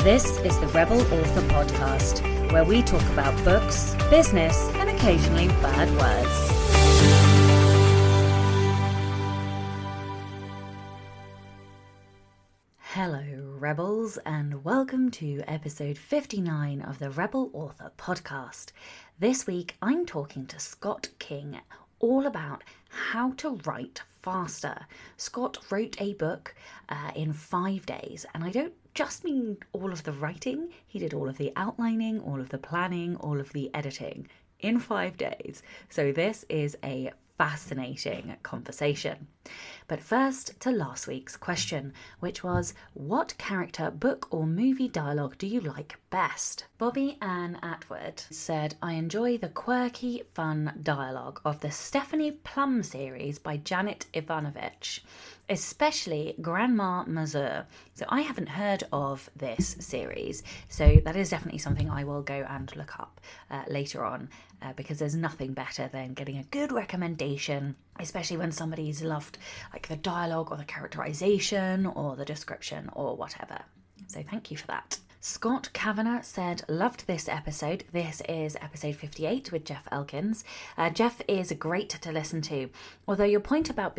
This is the Rebel Author Podcast, where we talk about books, business, and occasionally bad words. Hello, Rebels, and welcome to episode 59 of the Rebel Author Podcast. This week, I'm talking to Scott King all about how to write faster. Scott wrote a book in 5 days, and I don't just mean all of the writing. He did all of the outlining, all of the planning, all of the editing in 5 days. So this is a fascinating conversation. But first, to last week's question, which was, what character, book or movie dialogue do you like best? Bobby Ann Atwood said, I enjoy the quirky, fun dialogue of the Stephanie Plum series by Janet Ivanovich, especially Grandma Mazur. So I haven't heard of this series, so that is definitely something I will go and look up later on, because there's nothing better than getting a good recommendation, especially when somebody's loved like the dialogue or the characterization or the description or whatever. So thank you for that. Scott Kavanagh said, loved this episode. This is episode 58 with Jeff Elkins. Jeff is great to listen to, although your point about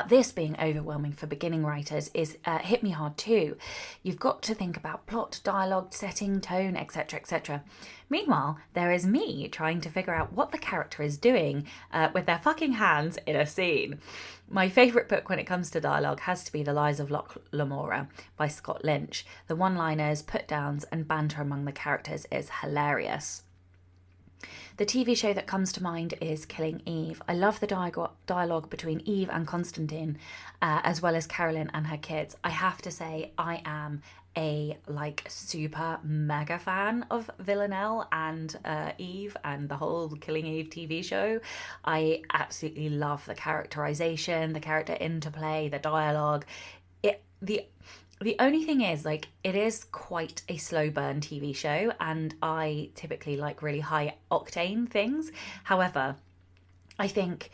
this being overwhelming for beginning writers is hit me hard too. You've got to think about plot, dialogue, setting, tone, etc., etc. Meanwhile, there is me trying to figure out what the character is doing with their fucking hands in a scene. My favourite book when it comes to dialogue has to be The Lies of Locke Lamora by Scott Lynch. The one-liners, put-downs and banter among the characters is hilarious. The TV show that comes to mind is Killing Eve. I love the dialogue between Eve and Constantine, as well as Carolyn and her kids. I have to say, I am a super mega fan of Villanelle and Eve and the whole Killing Eve TV show. I absolutely love the characterization, the character interplay, the dialogue. The only thing is, it is quite a slow burn TV show, and I typically like really high octane things. However, I think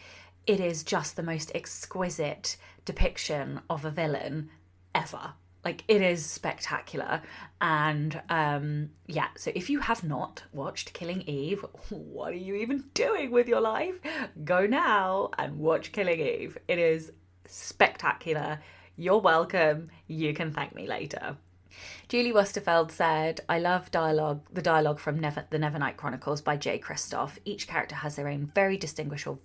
it is just the most exquisite depiction of a villain ever. It is spectacular. And so if you have not watched Killing Eve, what are you even doing with your life? Go now and watch Killing Eve. It is spectacular. You're welcome. You can thank me later. Julie Westerfeld said, I love the dialogue from the Nevernight Chronicles by Jay Kristoff. Each character has their own very distinguishable,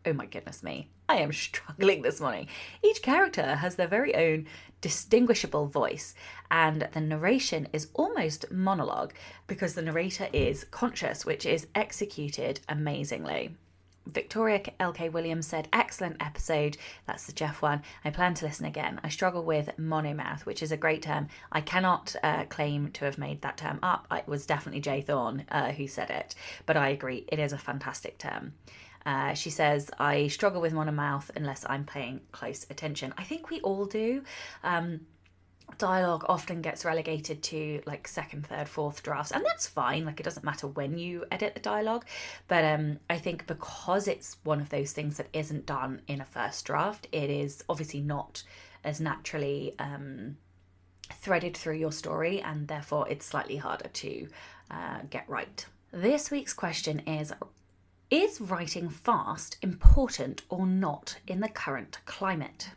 oh my goodness me, I am struggling this morning. Each character has their very own distinguishable voice, and the narration is almost monologue because the narrator is conscious, which is executed amazingly. Victoria L.K. Williams said, excellent episode. That's the Jeff one. I plan to listen again. I struggle with monomouth, which is a great term. I cannot claim to have made that term up. It was definitely Jay Thorne who said it, but I agree. It is a fantastic term. She says, I struggle with monomouth unless I'm paying close attention. I think we all do. Dialogue often gets relegated to second, third, fourth drafts, and that's fine. It doesn't matter when you edit the dialogue, but I think because it's one of those things that isn't done in a first draft, it is obviously not as naturally threaded through your story, and therefore it's slightly harder to get right. This week's question is writing fast important or not in the current climate?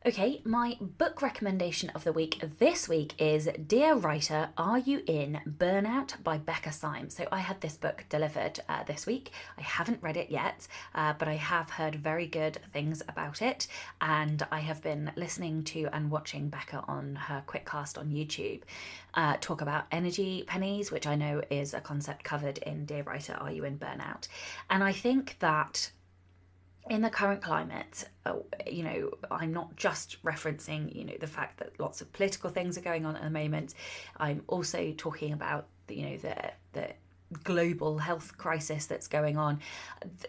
Okay, my book recommendation of the week this week is Dear Writer, Are You In? Burnout by Becca Syme. So I had this book delivered this week. I haven't read it yet, but I have heard very good things about it. And I have been listening to and watching Becca on her Quickcast on YouTube talk about energy pennies, which I know is a concept covered in Dear Writer, Are You In? Burnout? And I think that in the current climate, I'm not just referencing, the fact that lots of political things are going on at the moment. I'm also talking about, the global health crisis that's going on.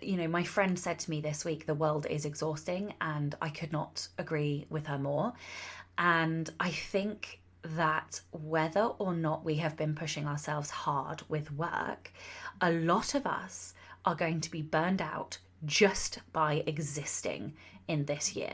My friend said to me this week, the world is exhausting, and I could not agree with her more. And I think that whether or not we have been pushing ourselves hard with work, a lot of us are going to be burned out just by existing in this year.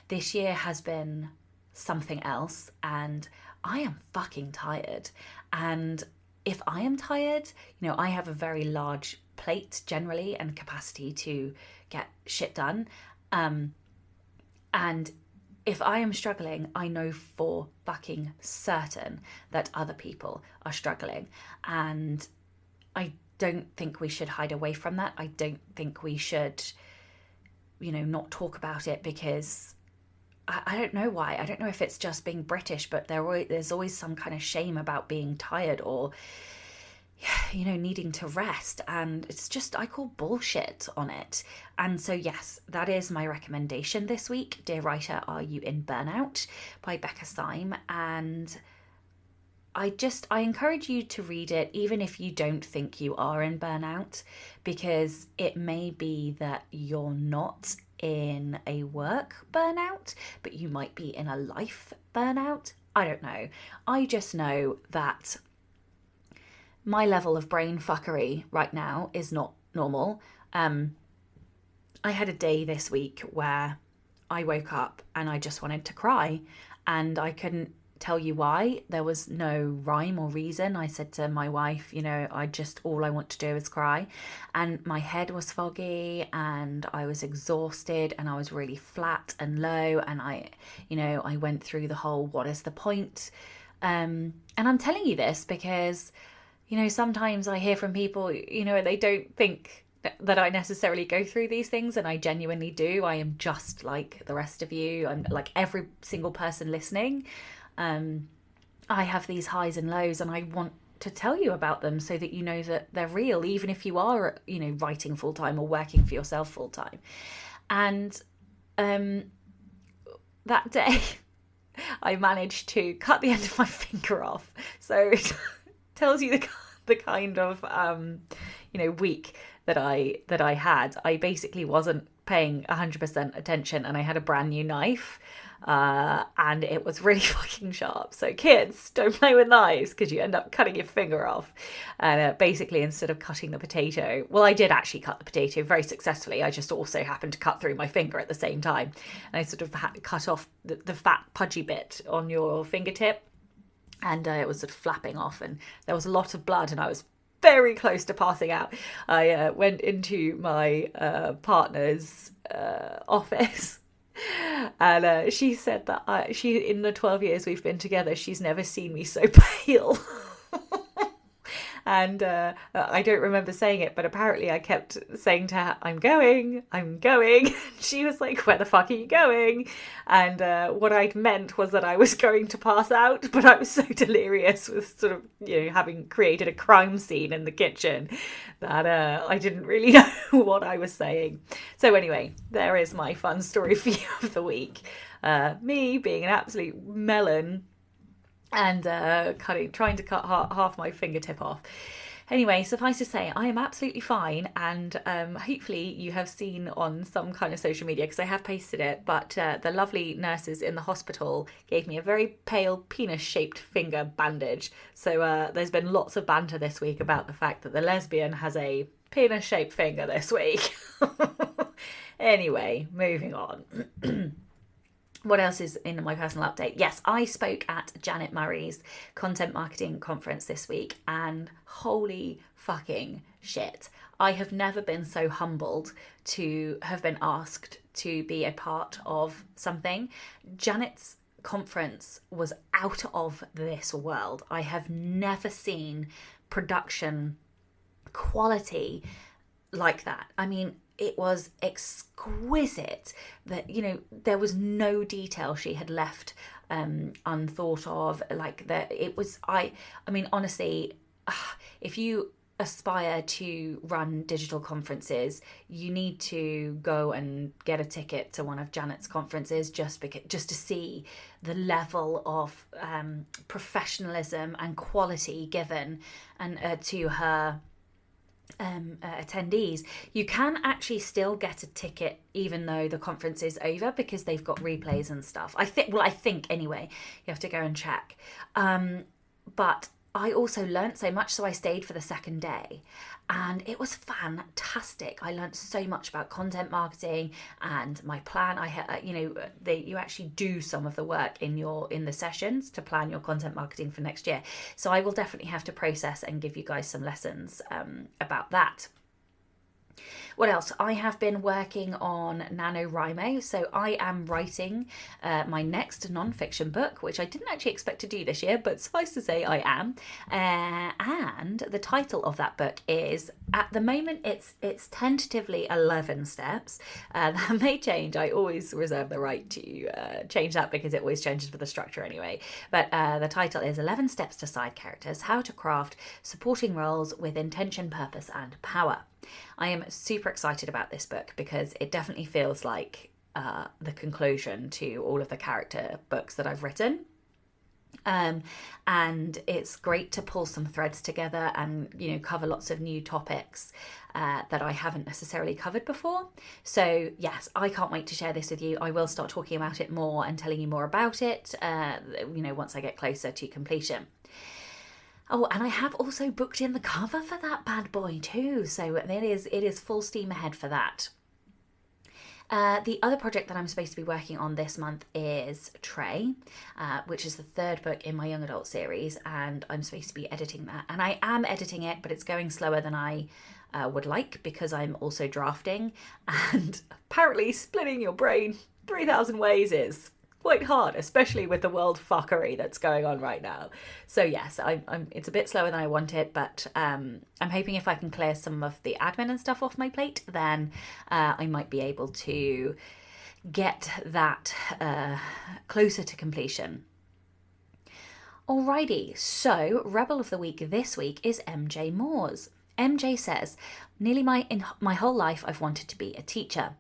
This year has been something else, and I am fucking tired. And if I am tired, I have a very large plate generally and capacity to get shit done. And if I am struggling, I know for fucking certain that other people are struggling. And I don't think we should hide away from that. I don't think we should, not talk about it, because I don't know why. I don't know if it's just being British, but there's always some kind of shame about being tired or, needing to rest. And it's just, I call bullshit on it. And so, yes, that is my recommendation this week. Dear Writer, Are You in Burnout? By Becca Syme. And I encourage you to read it, even if you don't think you are in burnout, because it may be that you're not in a work burnout, but you might be in a life burnout. I don't know. I just know that my level of brain fuckery right now is not normal. I had a day this week where I woke up and I just wanted to cry, and I couldn't tell you why. There was no rhyme or reason. I said to my wife, all I want to do is cry. And my head was foggy and I was exhausted and I was really flat and low. And I went through the whole, what is the point? And I'm telling you this because, sometimes I hear from people, they don't think that I necessarily go through these things, and I genuinely do. I am just like the rest of you. I'm like every single person listening. I have these highs and lows, and I want to tell you about them so that you know that they're real, even if you are, writing full time or working for yourself full time. And that day, I managed to cut the end of my finger off. So it tells you the kind of week that I had. I basically wasn't paying 100% attention, and I had a brand new knife. And it was really fucking sharp. So kids, don't play with knives because you end up cutting your finger off. And basically, instead of cutting the potato, well, I did actually cut the potato very successfully. I just also happened to cut through my finger at the same time. And I sort of had to cut off the fat pudgy bit on your fingertip. And it was sort of flapping off, and there was a lot of blood, and I was very close to passing out. I went into my partner's office. And she said that in the 12 years we've been together, she's never seen me so pale. And I don't remember saying it, but apparently I kept saying to her, I'm going. She was like, where the fuck are you going? And what I'd meant was that I was going to pass out, but I was so delirious with sort of, having created a crime scene in the kitchen that I didn't really know what I was saying. So anyway, there is my fun story for you of the week. Me being an absolute melon and trying to cut half my fingertip off. Anyway, suffice to say, I am absolutely fine, and hopefully you have seen on some kind of social media, because I have posted it, but the lovely nurses in the hospital gave me a very pale penis-shaped finger bandage. So there's been lots of banter this week about the fact that the lesbian has a penis-shaped finger this week. Anyway, moving on. What else is in my personal update? Yes, I spoke at Janet Murray's content marketing conference this week, and holy fucking shit. I have never been so humbled to have been asked to be a part of something. Janet's conference was out of this world. I have never seen production quality like that. I mean, it was exquisite. That, there was no detail she had left unthought of. I mean, honestly, if you aspire to run digital conferences, you need to go and get a ticket to one of Janet's conferences just to see the level of professionalism and quality given and to her attendees. You can actually still get a ticket even though the conference is over, because they've got replays and stuff. I think anyway, you have to go and check. But I also learnt so much, so I stayed for the second day, and it was fantastic. I learnt so much about content marketing and my plan. I had, you actually do some of the work in the sessions to plan your content marketing for next year. So I will definitely have to process and give you guys some lessons about that. What else? I have been working on Nanowrimo. So I am writing my next non-fiction book, which I didn't actually expect to do this year, but suffice to say I am. And the title of that book is, at the moment, it's tentatively 11 steps. That may change. I always reserve the right to change that because it always changes with the structure anyway. But the title is 11 Steps to Side Characters, How to Craft Supporting Roles with Intention, Purpose and Power. I am super excited about this book because it definitely feels like the conclusion to all of the character books that I've written. And it's great to pull some threads together and, cover lots of new topics that I haven't necessarily covered before. So yes, I can't wait to share this with you. I will start talking about it more and telling you more about it, once I get closer to completion. Oh, and I have also booked in the cover for that bad boy too. So it is full steam ahead for that. The other project that I'm supposed to be working on this month is Trey, which is the third book in my young adult series, and I'm supposed to be editing that. And I am editing it, but it's going slower than I would like because I'm also drafting, and apparently splitting your brain 3,000 ways is quite hard, especially with the world fuckery that's going on right now. So yes, it's a bit slower than I want it, but I'm hoping if I can clear some of the admin and stuff off my plate, then I might be able to get that closer to completion. Alrighty, so Rebel of the Week this week is MJ Moores. MJ says, nearly my whole life I've wanted to be a teacher.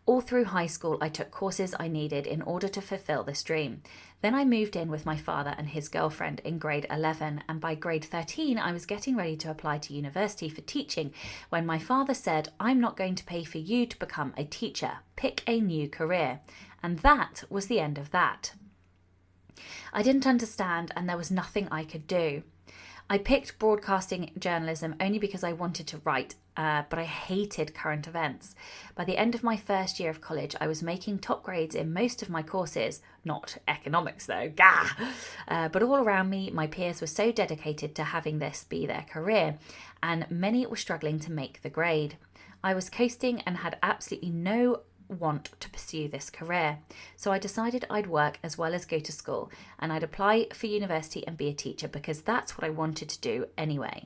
All through high school, I took courses I needed in order to fulfill this dream. Then I moved in with my father and his girlfriend in grade 11, and by grade 13, I was getting ready to apply to university for teaching when my father said, I'm not going to pay for you to become a teacher. Pick a new career. And that was the end of that. I didn't understand, and there was nothing I could do. I picked broadcasting journalism only because I wanted to write, but I hated current events. By the end of my first year of college, I was making top grades in most of my courses, not economics though, but all around me, my peers were so dedicated to having this be their career, and many were struggling to make the grade. I was coasting and had absolutely no want to pursue this career. So I decided I'd work as well as go to school, and I'd apply for university and be a teacher because that's what I wanted to do anyway.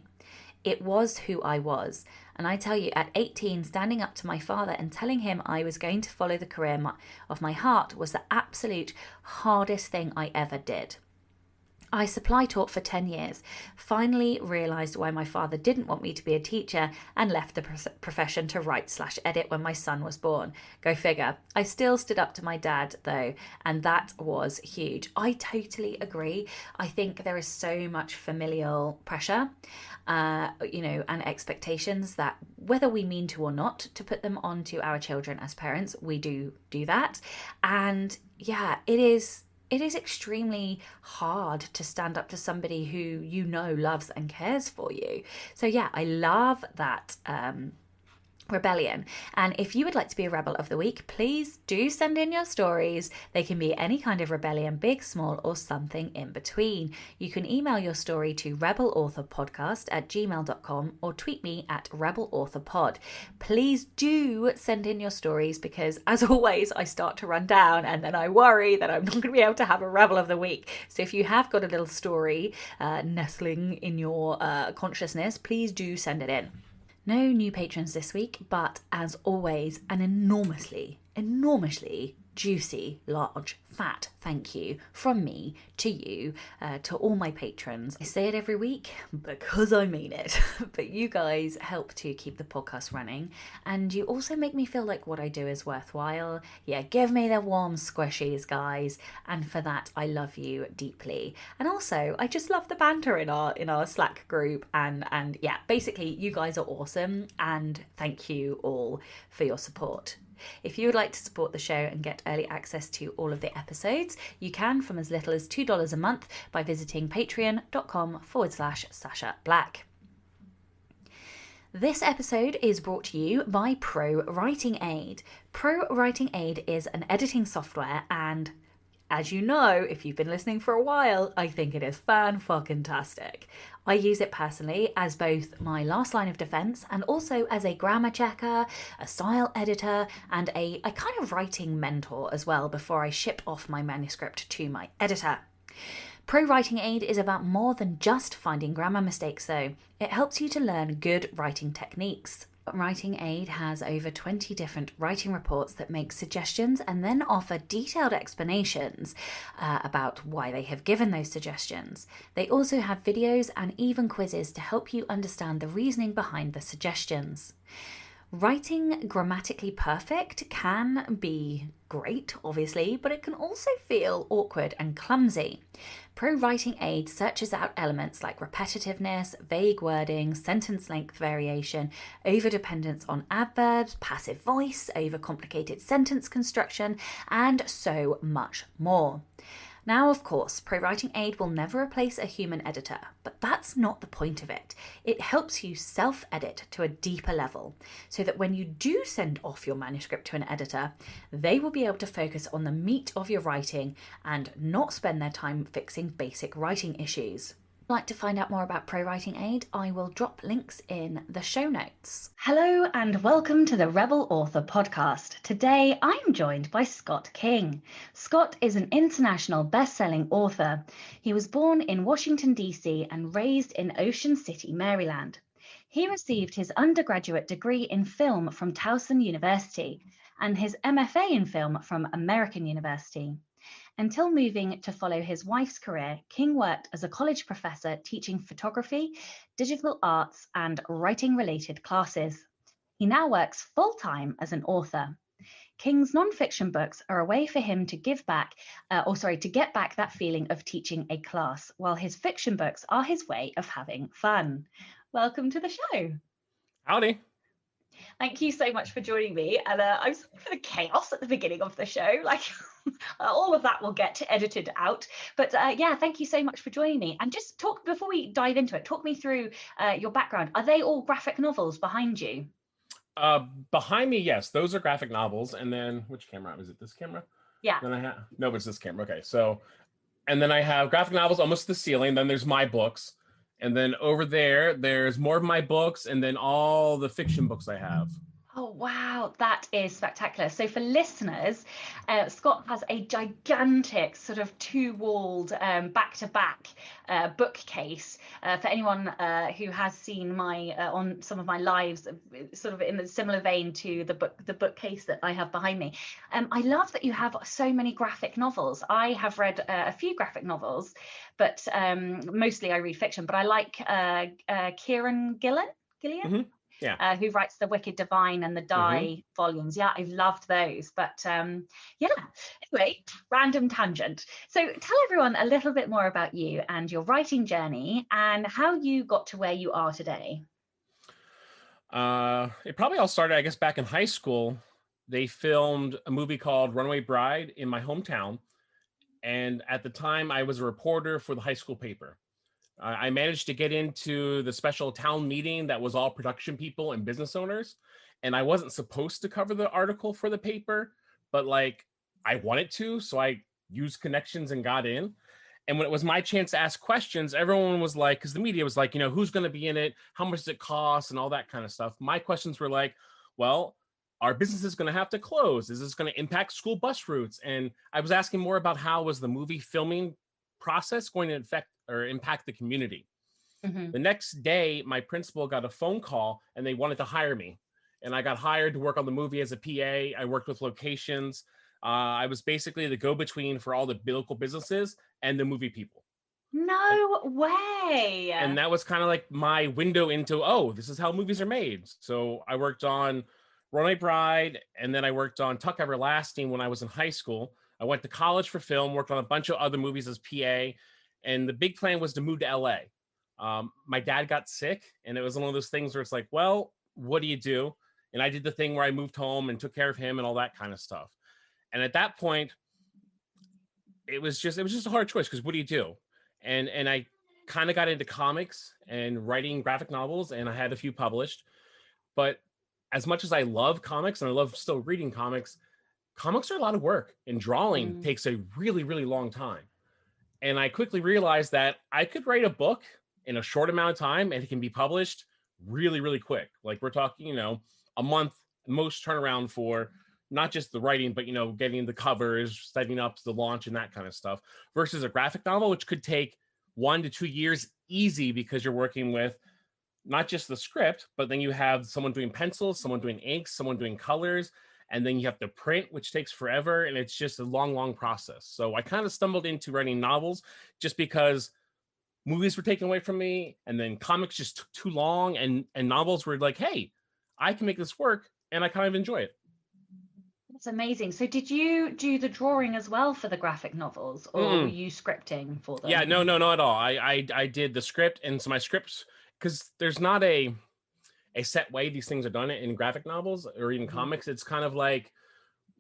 It was who I was. And I tell you, at 18, standing up to my father and telling him I was going to follow the career of my heart was the absolute hardest thing I ever did. I supply taught for 10 years, finally realised why my father didn't want me to be a teacher and left the profession to write/edit when my son was born. Go figure. I still stood up to my dad though, and that was huge. I totally agree. I think there is so much familial pressure, and expectations that whether we mean to or not, to put them onto our children as parents, we do that. And yeah, it is extremely hard to stand up to somebody who loves and cares for you. So yeah, I love that rebellion. And if you would like to be a Rebel of the Week, please do send in your stories. They can be any kind of rebellion, big, small, or something in between. You can email your story to rebelauthorpodcast@gmail.com or tweet me at rebelauthorpod. Please do send in your stories because, as always, I start to run down and then I worry that I'm not going to be able to have a Rebel of the Week. So if you have got a little story nestling in your consciousness, please do send it in. No new patrons this week, but as always, an enormously juicy, large, fat thank you from me to you, to all my patrons. I say it every week because I mean it, but you guys help to keep the podcast running, and you also make me feel like what I do is worthwhile. Yeah, give me the warm squishies, guys, and for that I love you deeply. And also, I just love the banter in our Slack group, and yeah, basically you guys are awesome, and thank you all for your support. If you would like to support the show and get early access to all of the episodes, you can from as little as $2 a month by visiting patreon.com/Sasha Black. This episode is brought to you by Pro Writing Aid. Pro Writing Aid is an editing software, and as you know, if you've been listening for a while, I think it is fan-fucking-tastic. I use it personally as both my last line of defense and also as a grammar checker, a style editor, and a kind of writing mentor as well before I ship off my manuscript to my editor. Pro Writing Aid is about more than just finding grammar mistakes though. It helps you to learn good writing techniques. Writing Aid has over 20 different writing reports that make suggestions and then offer detailed explanations about why they have given those suggestions. They also have videos and even quizzes to help you understand the reasoning behind the suggestions. Writing grammatically perfect can be great, obviously, but it can also feel awkward and clumsy. Pro Writing Aid searches out elements like repetitiveness, vague wording, sentence length variation, overdependence on adverbs, passive voice, overcomplicated sentence construction, and so much more. Now, of course, Pro Writing Aid will never replace a human editor, but that's not the point of it. It helps you self-edit to a deeper level, so that when you do send off your manuscript to an editor, they will be able to focus on the meat of your writing and not spend their time fixing basic writing issues. If you'd like to find out more about Pro Writing Aid, I will drop links in the show notes. Hello and welcome to the Rebel Author podcast. Today I'm joined by Scott King. Scott is an international best-selling author. He was born in Washington, D.C. and raised in Ocean City, Maryland. He received his undergraduate degree in film from Towson University and his MFA in film from American University. Until moving to follow his wife's career, King worked as a college professor teaching photography, digital arts, and writing-related classes. He now works full-time as an author. King's non-fiction books are a way for him to get back that feeling of teaching a class, while his fiction books are his way of having fun. Welcome to the show. Howdy. Thank you so much for joining me. And I'm sorry for the chaos at the beginning of the show. Like all of that will get edited out. But yeah, thank you so much for joining me. And just talk, before we dive into it, talk me through your background. Are they all graphic novels behind you? Behind me, yes, those are graphic novels. And then which camera? Is it this camera? Yeah. Then no, it's this camera. Okay, so, and then I have graphic novels almost to the ceiling. Then there's my books. And then over there, there's more of my books and then all the fiction books I have. Oh, wow, that is spectacular. So for listeners, Scott has a gigantic sort of two-walled back-to-back bookcase. For anyone who has seen my on some of my lives, sort of in a similar vein to the bookcase that I have behind me. I love that you have so many graphic novels. I have read a few graphic novels, but mostly I read fiction. But I like Kieran Gillen. Mm-hmm. Yeah. Who writes the Wicked Divine and the Die volumes. Yeah, I've loved those. But yeah, anyway, random tangent. So tell everyone a little bit more about you and your writing journey and how you got to where you are today. It probably all started, I guess, back in high school. They filmed a movie called Runaway Bride in my hometown. And at the time, I was a reporter for the high school paper. I managed to get into the special town meeting that was all production people and business owners. And I wasn't supposed to cover the article for the paper, but like I wanted to. So I used connections and got in. And when it was my chance to ask questions, everyone was like, because the media was like, you know, who's going to be in it? How much does it cost? And all that kind of stuff. My questions were like, well, are businesses going to have to close? Is this going to impact school bus routes? And I was asking more about how was the movie filming process going to affect or impact the community. The next day, my principal got a phone call and they wanted to hire me. And I got hired to work on the movie as a PA. I worked with locations. I was basically the go-between for all the local businesses and the movie people. No way. And that was kind of like my window into, oh, this is how movies are made. So I worked on Runaway Bride, and then I worked on Tuck Everlasting when I was in high school. I went to college for film, worked on a bunch of other movies as PA. And the big plan was to move to LA. My dad got sick, and it was one of those things where it's like, well, what do you do? And I did the thing where I moved home and took care of him and all that kind of stuff. And at that point, it was just a hard choice, because what do you do? And I kind of got into comics and writing graphic novels, and I had a few published. But as much as I love comics and I love still reading comics, comics are a lot of work, and drawing Mm. takes a really, really long time. And I quickly realized that I could write a book in a short amount of time and it can be published really, really quick. Like we're talking, a month most turnaround for not just the writing, but, getting the covers, setting up the launch and that kind of stuff, versus a graphic novel, which could take 1 to 2 years easy, because you're working with not just the script, but then you have someone doing pencils, someone doing inks, someone doing colors, and then you have to print, which takes forever. And it's just a long, long process. So I kind of stumbled into writing novels just because movies were taken away from me, and then comics just took too long, and novels were like, hey, I can make this work, and I kind of enjoy it. That's amazing. So did you do the drawing as well for the graphic novels, or were you scripting for them? Yeah, no, not at all. I did the script, and so my scripts, because there's not a set way these things are done in graphic novels or even comics. It's kind of like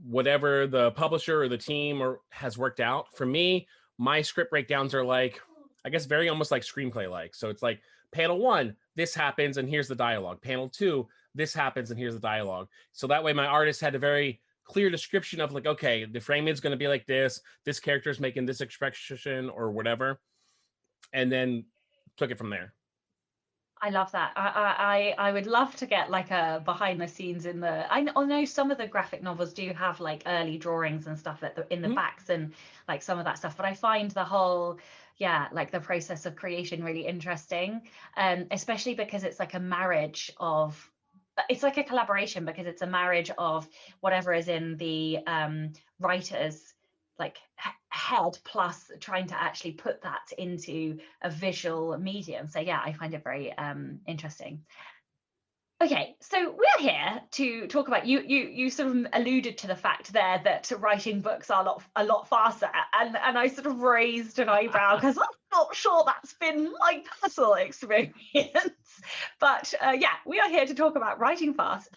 whatever the publisher or the team has worked out. For me, my script breakdowns are like, I guess, very almost like screenplay like. So it's like panel 1, this happens and here's the dialogue. Panel 2, this happens and here's the dialogue. So that way my artist had a very clear description of like, okay, the frame is going to be like this character is making this expression or whatever, and then took it from there. I love that. I would love to get like a behind the scenes in the. I know some of the graphic novels do have like early drawings and stuff in the backs and like some of that stuff. But I find the whole, like the process of creation really interesting, especially because it's like a marriage of. It's like a collaboration, because it's a marriage of whatever is in the writer's like head, plus trying to actually put that into a visual medium. So yeah, I find it very interesting. Okay, so we're here to talk about you sort of alluded to the fact there that writing books are a lot faster, and I sort of raised an eyebrow because I'm not sure that's been my personal experience. But yeah, we are here to talk about writing fast.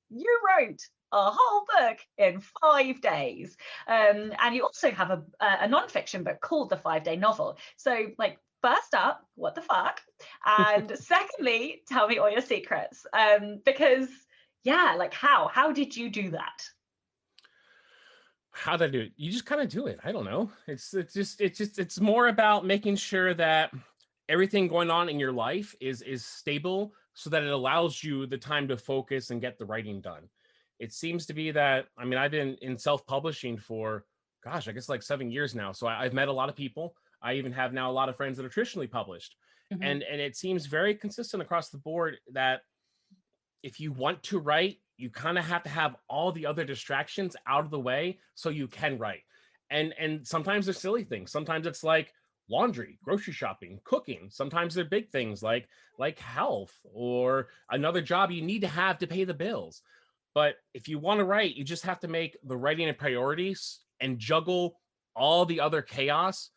You wrote a whole book in 5 days, and you also have a non-fiction book called The 5-Day Novel. So like, first up, what the fuck? And secondly, tell me all your secrets. Because like how did you do that? How did I do it? You just kind of do it. I don't know. It's more about making sure that everything going on in your life is stable, so that it allows you the time to focus and get the writing done. It seems to be that, I mean, I've been in self-publishing for, gosh, I guess like 7 years now. So I've met a lot of people. I even have now a lot of friends that are traditionally published. And it seems very consistent across the board that if you want to write, you kind of have to have all the other distractions out of the way so you can write. And sometimes they're silly things. Sometimes it's like laundry, grocery shopping, cooking. Sometimes they're big things like health or another job you need to have to pay the bills. But if you want to write, you just have to make the writing a priority and juggle all the other chaos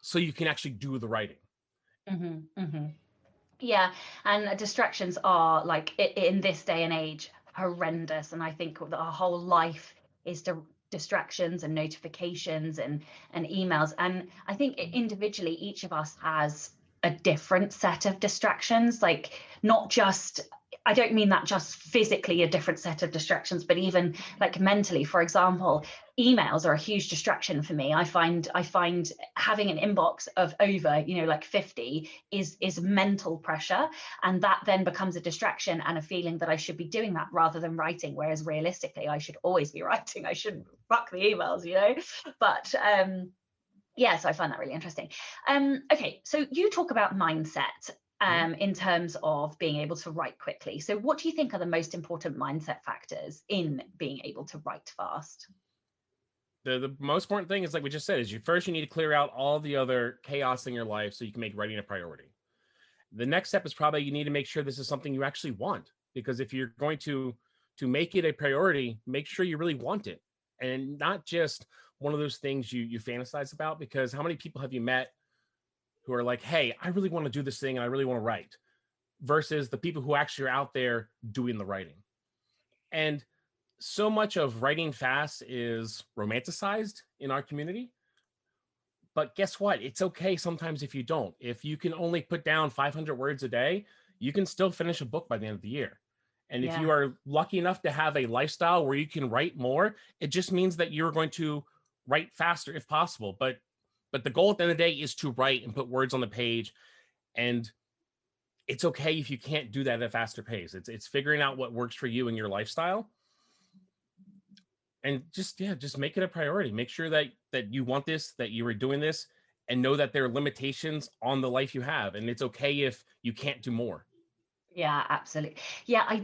so you can actually do the writing. Yeah, and distractions are like in this day and age horrendous, and I think that our whole life is distractions and notifications and emails. And I think individually each of us has a different set of distractions, like not just, I don't mean that just physically a different set of distractions, but even like mentally. For example, emails are a huge distraction for me. I find having an inbox of over, like 50 is mental pressure, and that then becomes a distraction and a feeling that I should be doing that rather than writing. Whereas realistically, I should always be writing. I shouldn't fuck the emails, But yeah, so I find that really interesting. Okay, so you talk about mindset in terms of being able to write quickly. So what do you think are the most important mindset factors in being able to write fast? The most important thing is, like we just said, is you need to clear out all the other chaos in your life so you can make writing a priority. The next step is probably you need to make sure this is something you actually want, because if you're going to make it a priority, make sure you really want it and not just one of those things you fantasize about. Because how many people have you met who are like, hey, I really want to do this thing and I really want to write, versus the people who actually are out there doing the writing? And so much of writing fast is romanticized in our community. But guess what? It's okay sometimes if you don't. If you can only put down 500 words a day, you can still finish a book by the end of the year. And if Yeah. you are lucky enough to have a lifestyle where you can write more, it just means that you're going to write faster if possible. But the goal at the end of the day is to write and put words on the page. And it's okay if you can't do that at a faster pace. It's figuring out what works for you and your lifestyle. And just make it a priority. Make sure that you want this, that you are doing this, and know that there are limitations on the life you have, and it's okay if you can't do more. Yeah, absolutely. Yeah,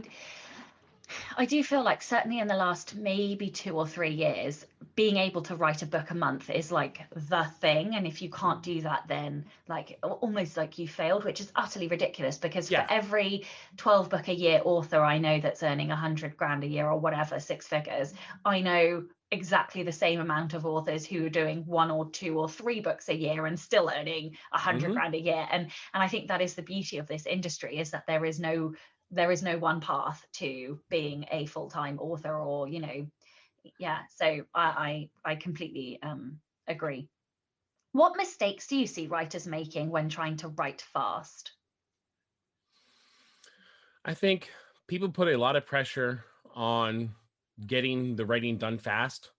I do feel like certainly in the last maybe 2 or 3 years, being able to write a book a month is like the thing. And if you can't do that, then like almost like you failed, which is utterly ridiculous, because for Yeah. every 12 book a year author I know that's earning 100 grand a year or whatever, 6 figures, I know exactly the same amount of authors who are doing 1 or 2 or 3 books a year and still earning 100 grand a year. And I think that is the beauty of this industry, is that there is no one path to being a full-time author, or yeah. So I completely agree. What mistakes do you see writers making when trying to write fast? I think people put a lot of pressure on getting the writing done fast.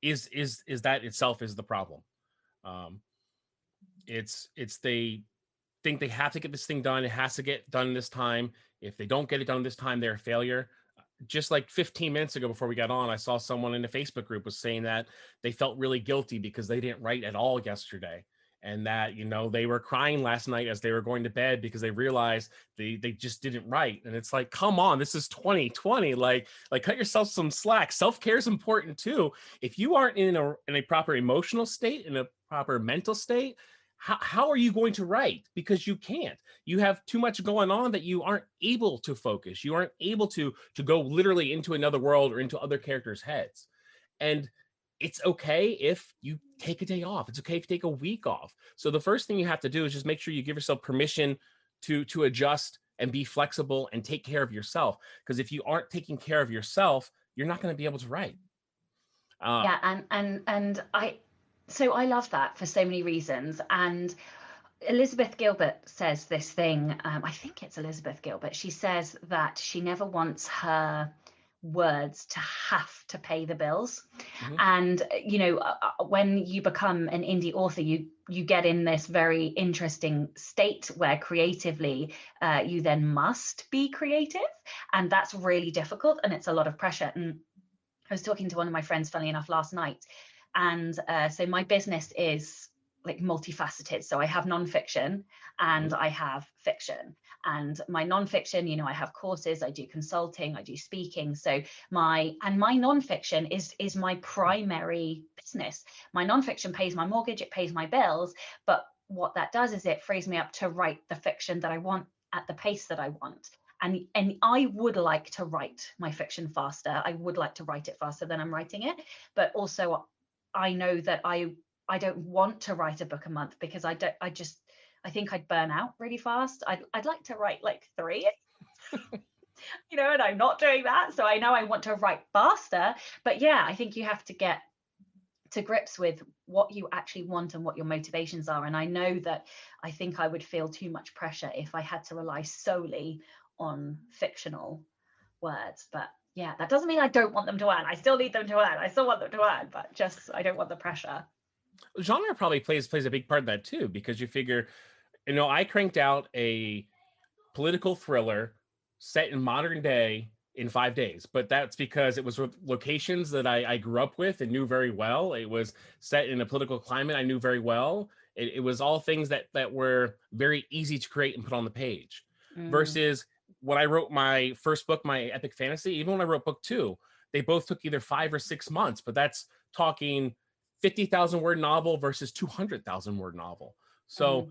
Is that itself is the problem. Um, it's they think they have to get this thing done. It has to get done this time. If they don't get it done this time, they're a failure. Just like 15 minutes ago before we got on, I saw someone in the Facebook group was saying that they felt really guilty because they didn't write at all yesterday. And that, they were crying last night as they were going to bed because they realized they just didn't write. And it's like, come on, this is 2020. Like cut yourself some slack. Self-care is important too. If you aren't in a proper emotional state, in a proper mental state, how are you going to write? Because you can't. You have too much going on that you aren't able to focus. You aren't able to go literally into another world or into other characters' heads. And it's okay if you take a day off. It's okay if you take a week off. So the first thing you have to do is just make sure you give yourself permission to adjust and be flexible and take care of yourself. Because if you aren't taking care of yourself, you're not going to be able to write. Yeah, and I love that for so many reasons. And Elizabeth Gilbert says this thing, I think it's Elizabeth Gilbert. She says that she never wants her words to have to pay the bills. And when you become an indie author, you get in this very interesting state where creatively you then must be creative, and that's really difficult, and it's a lot of pressure. And I was talking to one of my friends, funnily enough, last night, and so my business is like multifaceted. So I have nonfiction and I have fiction. And my nonfiction, I have courses, I do consulting, I do speaking. So my nonfiction is my primary business. My nonfiction pays my mortgage, it pays my bills, but what that does is it frees me up to write the fiction that I want at the pace that I want. And I would like to write my fiction faster. I would like to write it faster than I'm writing it. But also I know that I don't want to write a book a month, because I think I'd burn out really fast. I'd like to write like 3, and I'm not doing that. So I know I want to write faster. But yeah, I think you have to get to grips with what you actually want and what your motivations are. And I know that I think I would feel too much pressure if I had to rely solely on fictional words. But yeah, that doesn't mean I don't want them to earn. I still need them to earn. I still want them to earn, but just I don't want the pressure. Genre probably plays a big part of that too, because you figure, I cranked out a political thriller set in modern day in 5 days, but that's because it was locations that I grew up with and knew very well. It was set in a political climate I knew very well. It was all things that were very easy to create and put on the page. Versus when I wrote my first book, my epic fantasy, even when I wrote book 2, they both took either 5 or 6 months, but that's talking 50,000 word novel versus 200,000 word novel. So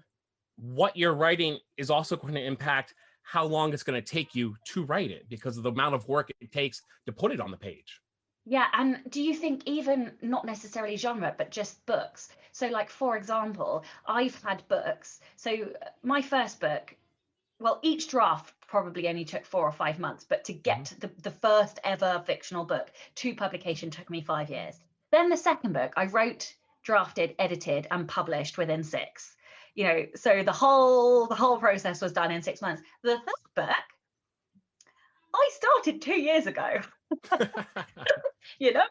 what you're writing is also going to impact how long it's going to take you to write it, because of the amount of work it takes to put it on the page. Yeah, and do you think, even not necessarily genre, but just books? So like, for example, I've had books. So my first book, well, each draft probably only took 4 or 5 months, but to Hmm. get the first ever fictional book to publication took me 5 years. Then the second book I wrote, drafted, edited, and published within 6. So the whole process was done in 6 months. The third book I started 2 years ago. you know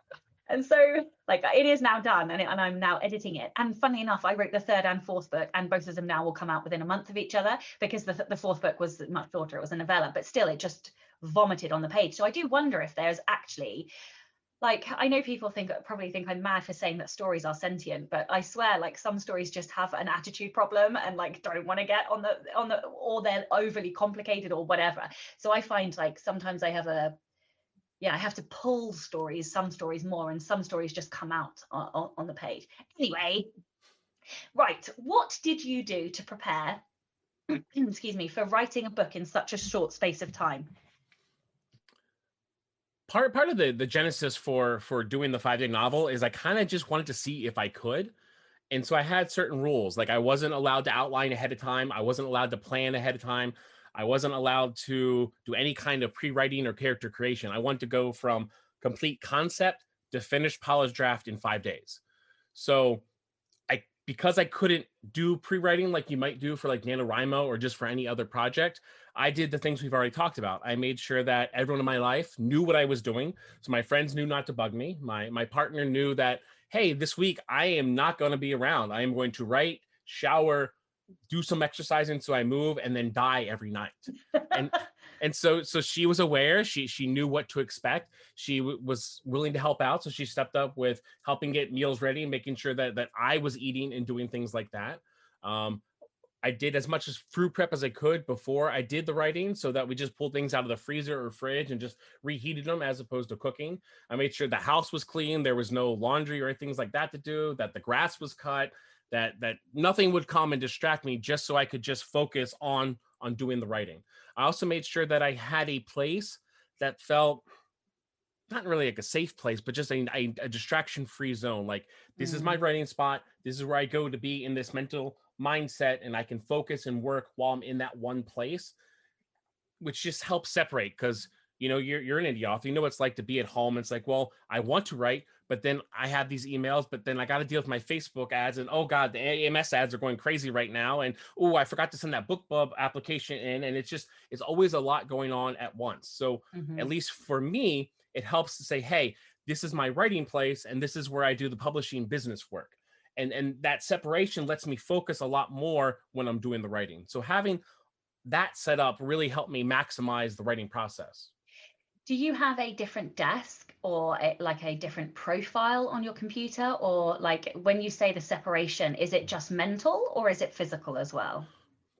and so, like, it is now done, and I'm now editing it. And funnily enough, I wrote the third and fourth book, and both of them now will come out within a month of each other, because the fourth book was much shorter. It was a novella, but still, it just vomited on the page. So I do wonder if there's actually, like, I know people probably think I'm mad for saying that stories are sentient, but I swear, like, some stories just have an attitude problem, and, like, don't want to get on the or they're overly complicated or whatever. So I find, like, sometimes I have to pull stories, some stories more, and some stories just come out on the page. Anyway, right, what did you do to prepare, excuse me, for writing a book in such a short space of time? Part of the genesis for doing the 5-day novel is I kind of just wanted to see if I could. And so I had certain rules. Like, I wasn't allowed to outline ahead of time. I wasn't allowed to plan ahead of time. I wasn't allowed to do any kind of pre-writing or character creation. I wanted to go from complete concept to finished polished draft in 5 days. So because I couldn't do pre-writing like you might do for like NaNoWriMo or just for any other project, I did the things we've already talked about. I made sure that everyone in my life knew what I was doing. So my friends knew not to bug me. My partner knew that, hey, this week I am not going to be around. I am going to write, shower, do some exercising so I move, and then die every night. And so she was aware. She knew what to expect. She was willing to help out, so she stepped up with helping get meals ready and making sure that I was eating and doing things like that. Um, I did as much as fruit prep as I could before I did the writing, so that we just pulled things out of the freezer or fridge and just reheated them as opposed to cooking. I made sure the house was clean, there was no laundry or things like that to do, that the grass was cut, that nothing would come and distract me, just so I could just focus on doing the writing. I also made sure that I had a place that felt not really like a safe place, but just a distraction-free zone. Like, this is my Mm. writing spot. This is where I go to be in this mental mindset, and I can focus and work while I'm in that one place, which just helps separate. Because you're an indie author. You know what it's like to be at home. It's like, well, I want to write, but then I have these emails, but then I got to deal with my Facebook ads, and oh god, the AMS ads are going crazy right now, and oh, I forgot to send that BookBub application in, and it's always a lot going on at once. So Mm-hmm. at least for me, it helps to say, hey, this is my writing place, and this is where I do the publishing business work. And that separation lets me focus a lot more when I'm doing the writing. So having that set up really helped me maximize the writing process. Do you have a different desk, or like a different profile on your computer? Or, like, when you say the separation, is it just mental or is it physical as well?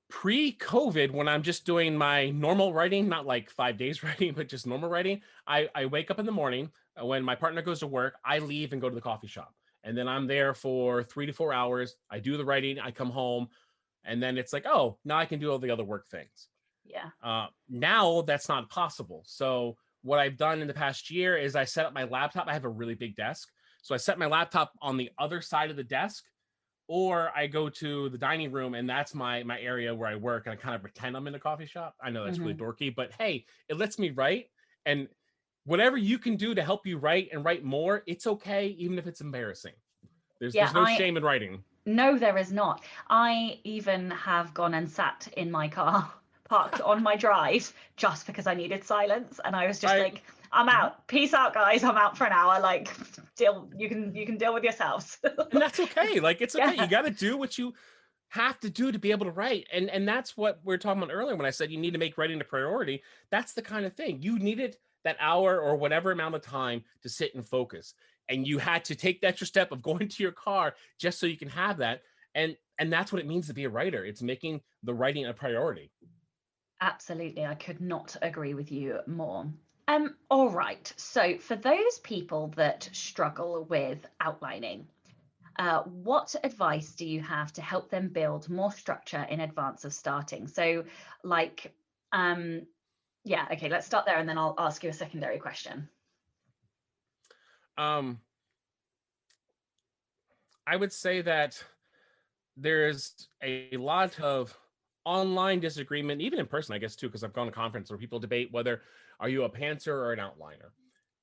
Pre-COVID, when I'm just doing my normal writing, not like 5 days writing, but just normal writing, I wake up in the morning. When my partner goes to work, I leave and go to the coffee shop. And then I'm there for 3 to 4 hours. I do the writing, I come home, and then it's like, oh, now I can do all the other work things. Yeah. Now that's not possible. So what I've done in the past year is I set up my laptop. I have a really big desk. So I set my laptop on the other side of the desk, or I go to the dining room, and that's my area where I work, and I kind of pretend I'm in a coffee shop. I know that's really Mm-hmm. dorky, but hey, it lets me write. And whatever you can do to help you write and write more, it's okay, even if it's embarrassing. There's Yeah, there's no shame in writing. no, there is not. I even have gone and sat in my car, parked on my drive, just because I needed silence, and I was just Right. like, I'm Mhm. out. Peace out, guys. I'm out for an hour. Like, deal. You can deal with yourselves. And that's okay. Like, it's okay. You Yeah. got to do what you have to do to be able to write. And that's what we are talking about earlier when I said you need to make writing a priority. That's the kind of thing. You needed that hour or whatever amount of time to sit and focus. And you had to take the extra step of going to your car just so you can have that. And that's what it means to be a writer. It's making the writing a priority. Absolutely. I could not agree with you more. All right. So, for those people that struggle with outlining, what advice do you have to help them build more structure in advance of starting? So, like, yeah, okay, let's start there, and then I'll ask you a secondary question. Um, I would say that there's a lot of online disagreement, even in person, I guess, too, because I've gone to conferences where people debate whether are you a pantser or an outliner.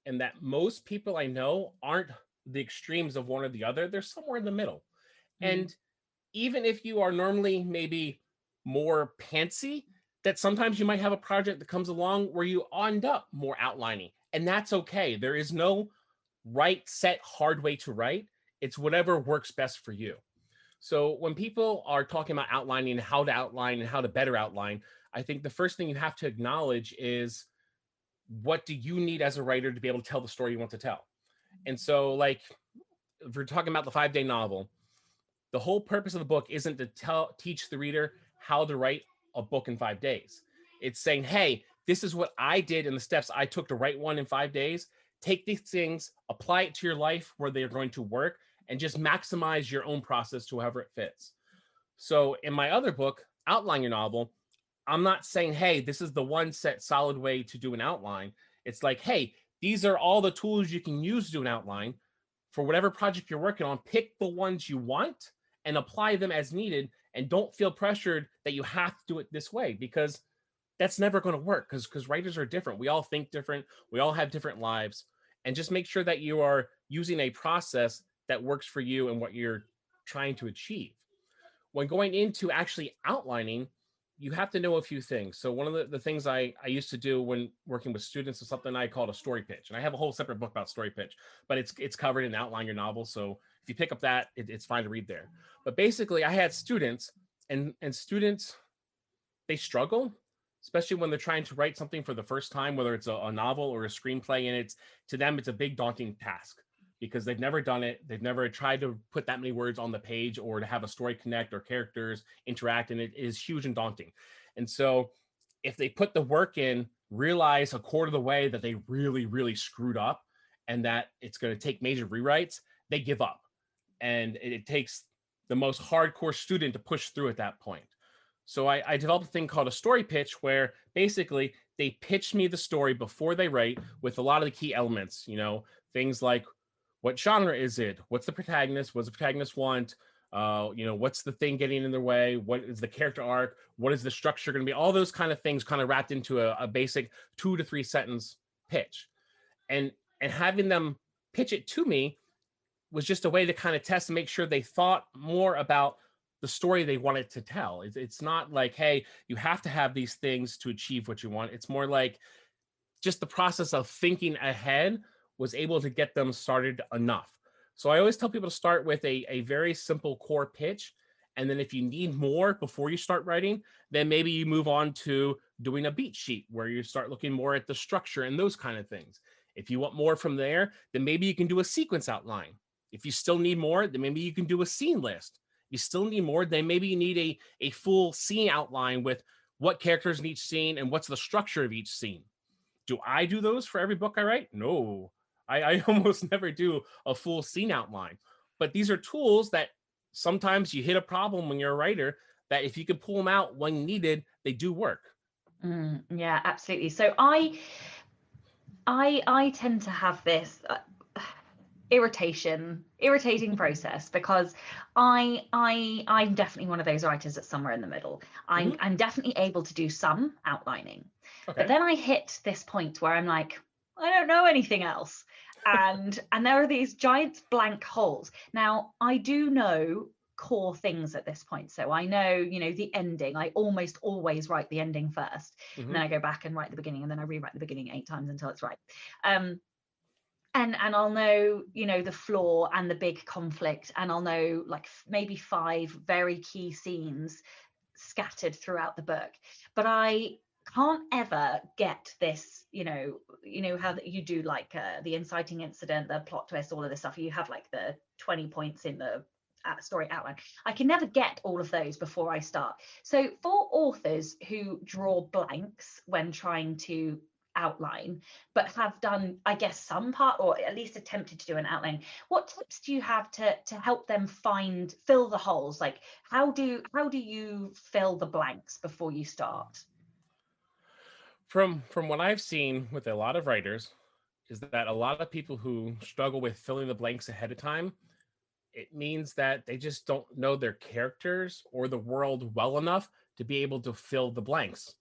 And that most people I know aren't the extremes of one or the other. They're somewhere in the middle. Mm. And even if you are normally maybe more pantsy, that sometimes you might have a project that comes along where you end up more outlining. And that's okay. There is no right, set, hard way to write. It's whatever works best for you. So when people are talking about outlining and how to outline and how to better outline, I think the first thing you have to acknowledge is, what do you need as a writer to be able to tell the story you want to tell? And so, like, if we're talking about the 5-day novel, the whole purpose of the book isn't to teach the reader how to write a book in 5 days. It's saying, hey, this is what I did and the steps I took to write one in 5 days. Take these things, apply it to your life where they're going to work, and just maximize your own process to however it fits. So in my other book, Outline Your Novel, I'm not saying, hey, this is the one set solid way to do an outline. It's like, hey, these are all the tools you can use to do an outline. For whatever project you're working on, pick the ones you want and apply them as needed. And don't feel pressured that you have to do it this way, because that's never going to work, because writers are different. We all think different. We all have different lives. And just make sure that you are using a process that works for you and what you're trying to achieve. When going into actually outlining, you have to know a few things. So one of the things I used to do when working with students is something I called a story pitch. And I have a whole separate book about story pitch, but it's covered in Outline Your Novel. So if you pick up that, it's fine to read there. But basically, I had students, and students, they struggle, especially when they're trying to write something for the first time, whether it's a novel or a screenplay. And to them, it's a big daunting task, because they've never done it. They've never tried to put that many words on the page or to have a story connect or characters interact. And it is huge and daunting. And so if they put the work in, realize a quarter of the way that they really, really screwed up and that it's going to take major rewrites, they give up. And it takes the most hardcore student to push through at that point. So I developed a thing called a story pitch, where basically they pitch me the story before they write with a lot of the key elements, things like, what genre is it? What's the protagonist? What does the protagonist want? What's the thing getting in their way? What is the character arc? What is the structure going to be? All those kind of things kind of wrapped into a basic 2 to 3 sentence pitch. And having them pitch it to me was just a way to kind of test and make sure they thought more about the story they wanted to tell. It's not like, hey, you have to have these things to achieve what you want. It's more like just the process of thinking ahead was able to get them started enough. So I always tell people to start with a very simple core pitch. And then if you need more before you start writing, then maybe you move on to doing a beat sheet where you start looking more at the structure and those kind of things. If you want more from there, then maybe you can do a sequence outline. If you still need more, then maybe you can do a scene list. If you still need more, then maybe you need a full scene outline with what characters in each scene and what's the structure of each scene. Do I do those for every book I write? No. I almost never do a full scene outline. But these are tools that sometimes you hit a problem when you're a writer, that if you can pull them out when needed, they do work. Yeah, absolutely. So I tend to have this irritating process, because I'm definitely one of those writers that's somewhere in the middle. I'm definitely able to do some outlining, but then I hit this point where I'm like, I don't know anything else. And there are these giant blank holes. Now, I do know core things at this point. So I know, the ending. I almost always write the ending first. And then I go back and write the beginning, and then I rewrite the beginning 8 times until it's right. And I'll know, the flaw and the big conflict, and I'll know like maybe 5 very key scenes scattered throughout the book. But I can't ever get this, how you do like the inciting incident, the plot twist, all of this stuff. You have like the 20 points in the story outline. I can never get all of those before I start. So for authors who draw blanks when trying to outline, but have done, I guess, some part, or at least attempted to do an outline, what tips do you have to help them fill the holes? Like, how do you fill the blanks before you start? From what I've seen with a lot of writers, is that a lot of people who struggle with filling the blanks ahead of time, it means that they just don't know their characters or the world well enough to be able to fill the blanks.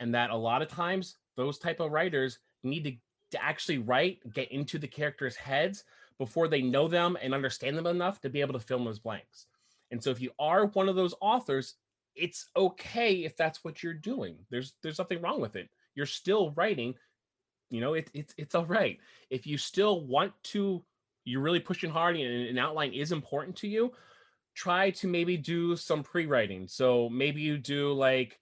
And that a lot of times those type of writers need to actually write, get into the characters' heads before they know them and understand them enough to be able to fill those blanks. And so if you are one of those authors, it's okay if that's what you're doing. There's nothing wrong with it. You're still writing, it's all right. If you still want to, you're really pushing hard and an outline is important to you, try to maybe do some pre-writing. So maybe you do like,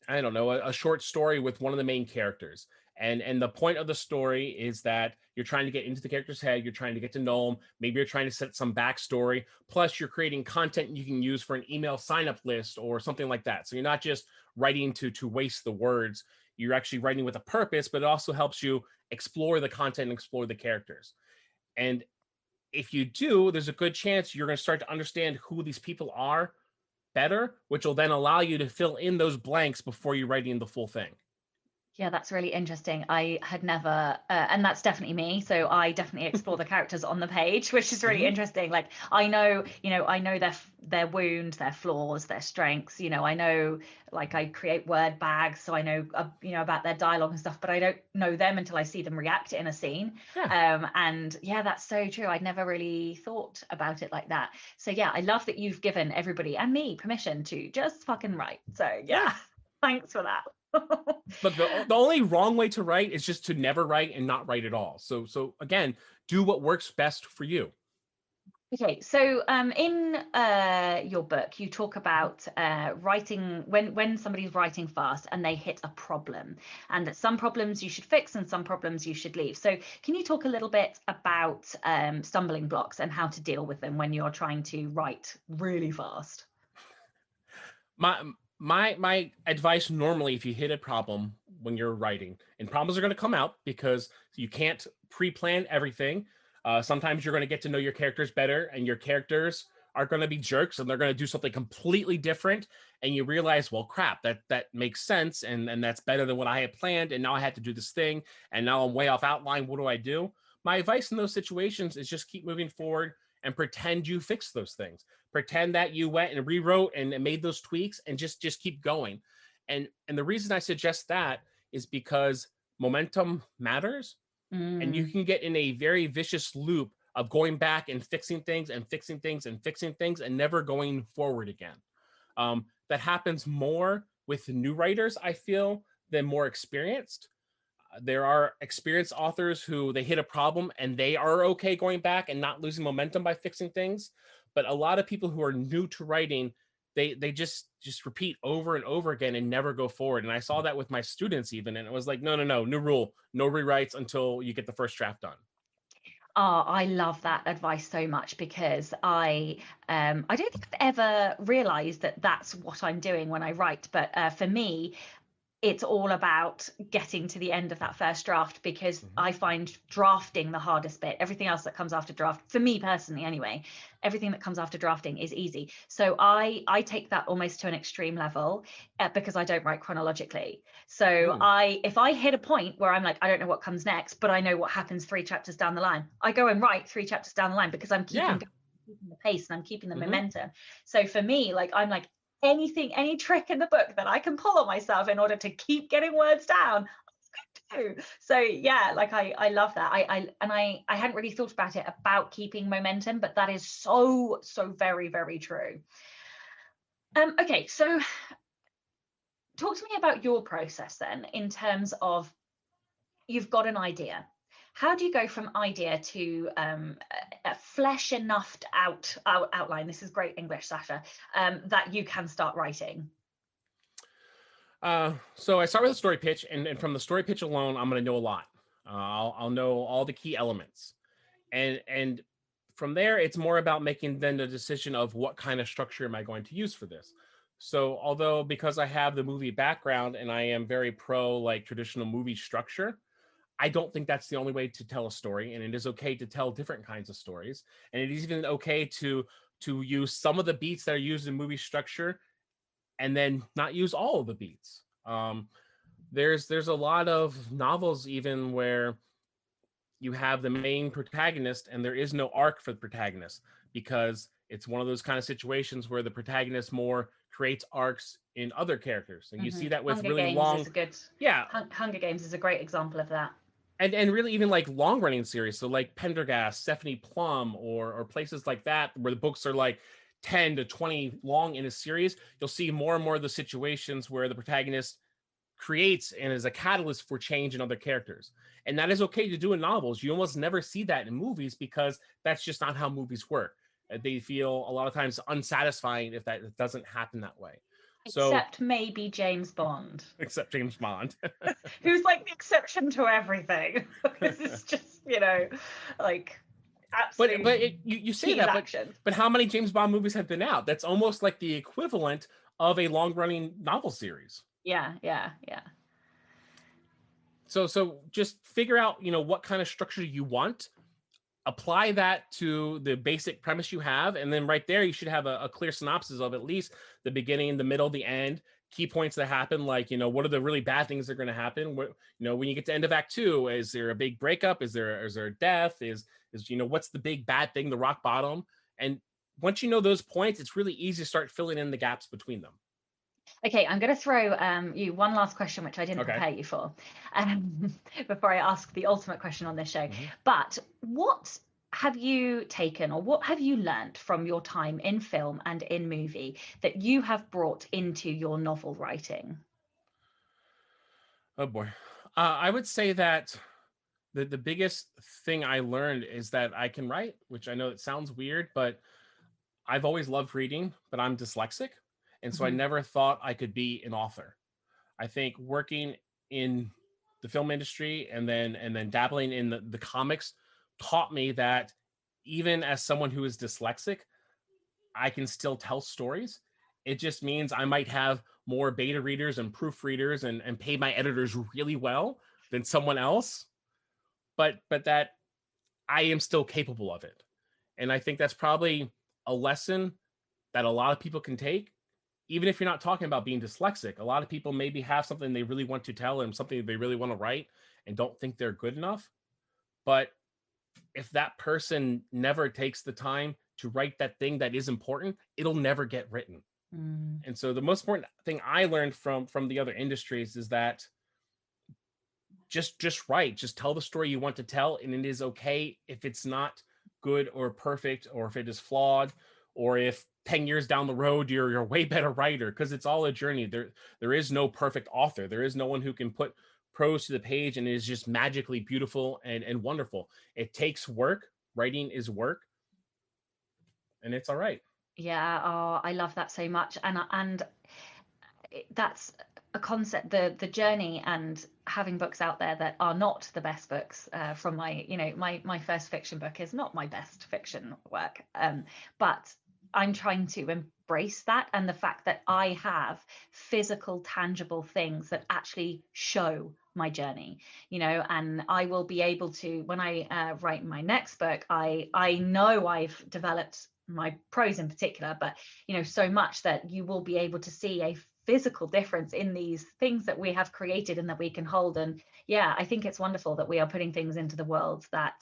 I don't know, a short story with one of the main characters. And the point of the story is that you're trying to get into the character's head, you're trying to get to know them, maybe you're trying to set some backstory, plus you're creating content you can use for an email sign-up list or something like that. So you're not just writing to waste the words, you're actually writing with a purpose, but it also helps you explore the content and explore the characters. And if you do, there's a good chance you're going to start to understand who these people are better, which will then allow you to fill in those blanks before you're writing the full thing. Yeah, that's really interesting. I had never, and that's definitely me. So I definitely explore the characters on the page, which is really interesting. Like I know their wounds, their flaws, their strengths. I know, like I create word bags, so I know about their dialogue and stuff. But I don't know them until I see them react in a scene. Yeah. And yeah, that's so true. I'd never really thought about it like that. So yeah, I love that you've given everybody and me permission to just fucking write. So yeah. Thanks for that. But the only wrong way to write is just to never write and not write at all. So again, do what works best for you. Okay, so in your book, you talk about writing when somebody's writing fast and they hit a problem, and that some problems you should fix and some problems you should leave. So can you talk a little bit about stumbling blocks and how to deal with them when you're trying to write really fast? My advice normally, if you hit a problem when you're writing, and problems are going to come out because you can't pre-plan everything. Sometimes you're going to get to know your characters better, and your characters are going to be jerks, and they're going to do something completely different. And you realize, well, crap, that makes sense, and that's better than what I had planned. And now I had to do this thing, and now I'm way off outline. What do I do? My advice in those situations is just keep moving forward and pretend you fixed those things. Pretend that you went and rewrote and made those tweaks, and just keep going. And the reason I suggest that is because momentum matters, and you can get in a very vicious loop of going back and fixing things and fixing things and fixing things and never going forward again. That happens more with new writers, I feel, than more experienced. There are experienced authors who they hit a problem and they are okay going back and not losing momentum by fixing things. But a lot of people who are new to writing, they just repeat over and over again and never go forward. And I saw that with my students even, and it was like, no, new rule, no rewrites until you get the first draft done. Oh, I love that advice so much, because I don't think I've ever realized that that's what I'm doing when I write. But for me, it's all about getting to the end of that first draft, because I find drafting the hardest bit. Everything else that comes after draft, for me personally anyway, everything that comes after drafting is easy. So I take that almost to an extreme level, because I don't write chronologically. So if I hit a point where I'm like, I don't know what comes next, but I know what happens 3 chapters down the line, I go and write 3 chapters down the line, because I'm keeping the pace and I'm keeping the momentum. So for me, like, I'm like, any trick in the book that I can pull on myself in order to keep getting words down, I do. So yeah, like I love that. I hadn't really thought about it about keeping momentum, but that is so very, very true. Okay, so talk to me about your process then, in terms of, you've got an idea. How do you go from idea to a flesh enough outline? This is great English, Sasha, that you can start writing. So I start with a story pitch, and from the story pitch alone, I'm going to know a lot. I'll know all the key elements, and from there, it's more about making then the decision of what kind of structure am I going to use for this. So although, because I have the movie background and I am very pro like traditional movie structure, I don't think that's the only way to tell a story, and it is okay to tell different kinds of stories, and it is even okay to use some of the beats that are used in movie structure, and then not use all of the beats. There's a lot of novels even where you have the main protagonist and there is no arc for the protagonist, because It's one of those kind of situations where the protagonist more creates arcs in other characters, and you see that with Hunger really Games long, is a good. yeah, Hunger Games is a great example of that. and really even like long running series, so like Pendergast, Stephanie Plum, or places like that where the books are like 10 to 20 long in a series. You'll see more and more of the situations where the protagonist creates and is a catalyst for change in other characters. And that is okay to do in novels. You almost never see that in movies because that's just not how movies work. They feel a lot of times unsatisfying if that doesn't happen that way. So, Except maybe James Bond. except James Bond. Who's like the exception to everything. Because it's just, like absolute You say cheese that, action. but how many James Bond movies have been out? That's almost like the equivalent of a long running novel series. Yeah. So just figure out, what kind of structure you want, apply that to the basic premise you have, and then right there you should have a clear synopsis of at least the beginning, the middle, the end, key points that happen, like, what are the really bad things that are going to happen. What, when you get to end of Act 2, is there a big breakup? Is there a death? Is what's the big bad thing, the rock bottom? And once you know those points, it's really easy to start filling in the gaps between them. Okay, I'm going to throw you one last question, which I didn't Okay. prepare you for, before I ask the ultimate question on this show. Mhm. But what have you taken, or what have you learned from your time in film and in movie that you have brought into your novel writing? Oh boy. I would say that the biggest thing I learned is that I can write, which I know it sounds weird, but I've always loved reading, but I'm dyslexic. And so I Mhm. never thought I could be an author. I think working in the film industry and then dabbling in the comics taught me that even as someone who is dyslexic, I can still tell stories. It just means I might have more beta readers and proofreaders and pay my editors really well than someone else, but that I am still capable of it. And I think that's probably a lesson that a lot of people can take. Even if you're not talking about being dyslexic, a lot of people maybe have something they really want to tell and something they really want to write and don't think they're good enough. But if that person never takes the time to write that thing that is important, it'll never get written. And so the most important thing I learned from the other industries is that just write, just tell the story you want to tell, and it is okay if it's not good or perfect, or if it is flawed, or if 10 years down the road you're a way better writer, because it's all a journey. There is no perfect author. There is no one who can put prose to the page and it is just magically beautiful and wonderful. It takes work. Writing is work, and it's all right. Yeah, oh, I love that so much, and that's a concept, the journey, and having books out there that are not the best books. From my first fiction book is not my best fiction work, but I'm trying to embrace that, and the fact that I have physical, tangible things that actually show my journey, and I will be able to, when I write my next book, I know I've developed my prose in particular, but so much that you will be able to see a physical difference in these things that we have created and that we can hold. And yeah, I think it's wonderful that we are putting things into the world that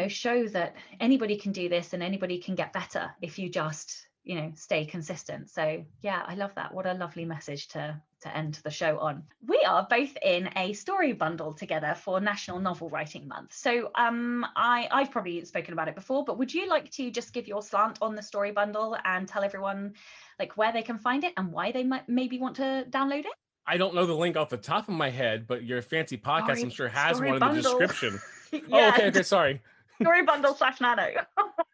show that anybody can do this and anybody can get better if you just stay consistent. So yeah, I love that. What a lovely message to end the show on. We are both in a story bundle together for National Novel Writing Month. So I've probably spoken about it before, but would you like to just give your slant on the story bundle and tell everyone like where they can find it and why they might maybe want to download it? I don't know the link off the top of my head, but your fancy podcast, I'm sure, has Story one in the bundle. description. Oh, Yeah, okay, sorry. Story bundle / Nano.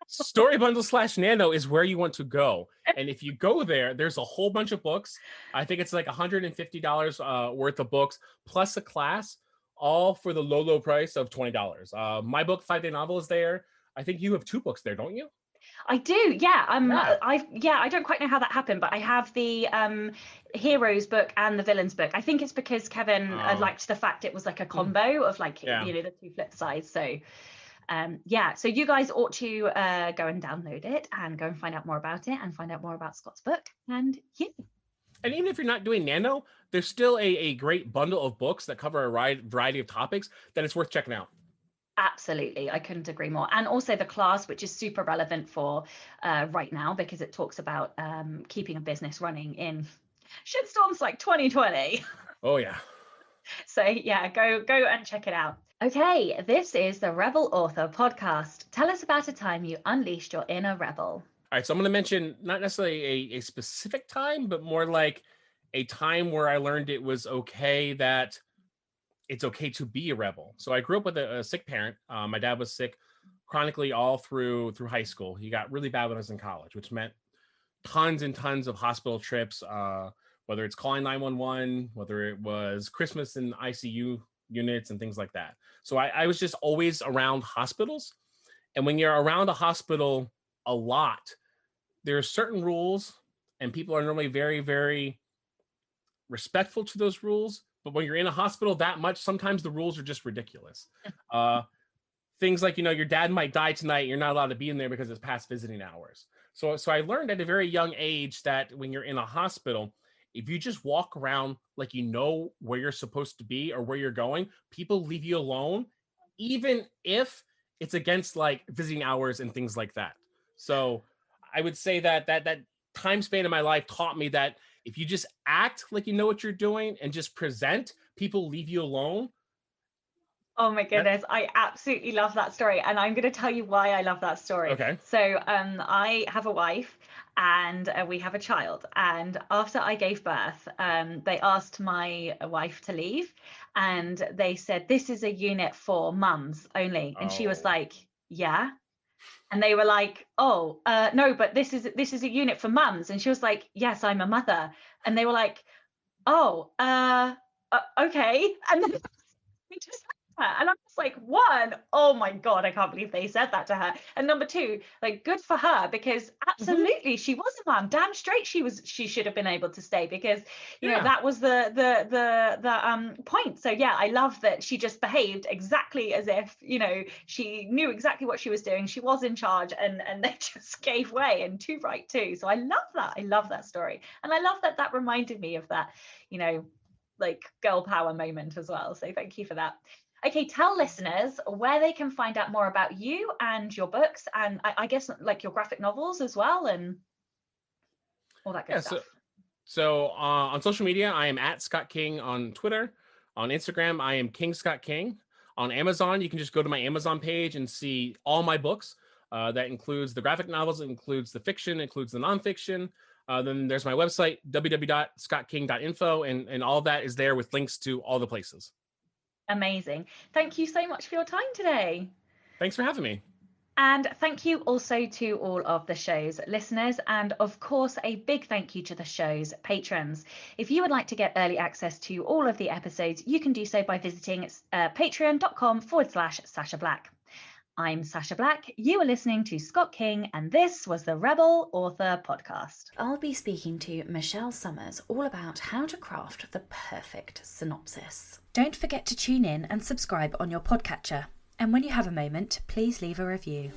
Story bundle / Nano is where you want to go. And if you go there, there's a whole bunch of books. I think it's like $150 worth of books plus a class, all for the low price of $20. My book, 5-Day Novel, is there. I think you have 2 books there, don't you? I do, yeah. Yeah. I don't quite know how that happened, but I have the heroes book and the villains book. I think it's because Kevin liked the fact it was like a combo of like the 2 flip sides. So yeah, so you guys ought to go and download it and go and find out more about it and find out more about Scott's book. And yeah. And even if you're not doing Nano, there's still a great bundle of books that cover a variety of topics that it's worth checking out. Absolutely. I couldn't agree more. And also the class, which is super relevant for right now, because it talks about keeping a business running in shitstorms like 2020. Oh, yeah. So yeah, go and check it out. Okay, this is the Rebel Author podcast. Tell us about a time you unleashed your inner rebel. All right, so I'm going to mention not necessarily a specific time, but more like a time where I learned it was okay, that it's okay to be a rebel. So I grew up with a sick parent. My dad was sick chronically all through high school. He got really bad when I was in college, which meant tons and tons of hospital trips, whether it's calling 911, whether it was Christmas in ICU units and things like that. So I was just always around hospitals. And when you're around a hospital a lot, there are certain rules, and people are normally very, very respectful to those rules. But when you're in a hospital that much, sometimes the rules are just ridiculous. Things like, your dad might die tonight. You're not allowed to be in there because it's past visiting hours. So I learned at a very young age that when you're in a hospital, if you just walk around like you know where you're supposed to be or where you're going, people leave you alone, even if it's against like visiting hours and things like that. So I would say that time span in my life taught me that if you just act like you know what you're doing and just present, people leave you alone. Oh my goodness, I absolutely love that story. And I'm going to tell you why I love that story. Okay. So I have a wife and we have a child. And after I gave birth, they asked my wife to leave. And they said, this is a unit for mums only. And she was like, yeah. And they were like, oh, no, but this is a unit for mums. And she was like, yes, I'm a mother. And they were like, oh, okay. And then we just and I'm just like, one, oh my God, I can't believe they said that to her. And number two, like, good for her, because absolutely she was a mom. Damn straight she should have been able to stay, because you know that was the point. So yeah, I love that she just behaved exactly as if she knew exactly what she was doing. She was in charge, and they just gave way, and too right too. So I love that story, and I love that reminded me of that like girl power moment as well. So thank you for that. Okay, tell listeners where they can find out more about you and your books, and I guess like your graphic novels as well, and all that good stuff. So on social media, I am at Scott King on Twitter. On Instagram, I am King Scott King. On Amazon, you can just go to my Amazon page and see all my books. That includes the graphic novels, it includes the fiction, it includes the nonfiction. Then there's my website, www.scottking.info, and all of that is there with links to all the places. Amazing. Thank you so much for your time today. Thanks for having me. And thank you also to all of the show's listeners. And of course, a big thank you to the show's patrons. If you would like to get early access to all of the episodes, you can do so by visiting patreon.com/Sasha Black. I'm Sasha Black. You are listening to Scott King, and this was the Rebel Author Podcast. I'll be speaking to Michelle Summers all about how to craft the perfect synopsis. Don't forget to tune in and subscribe on your podcatcher. And when you have a moment, please leave a review.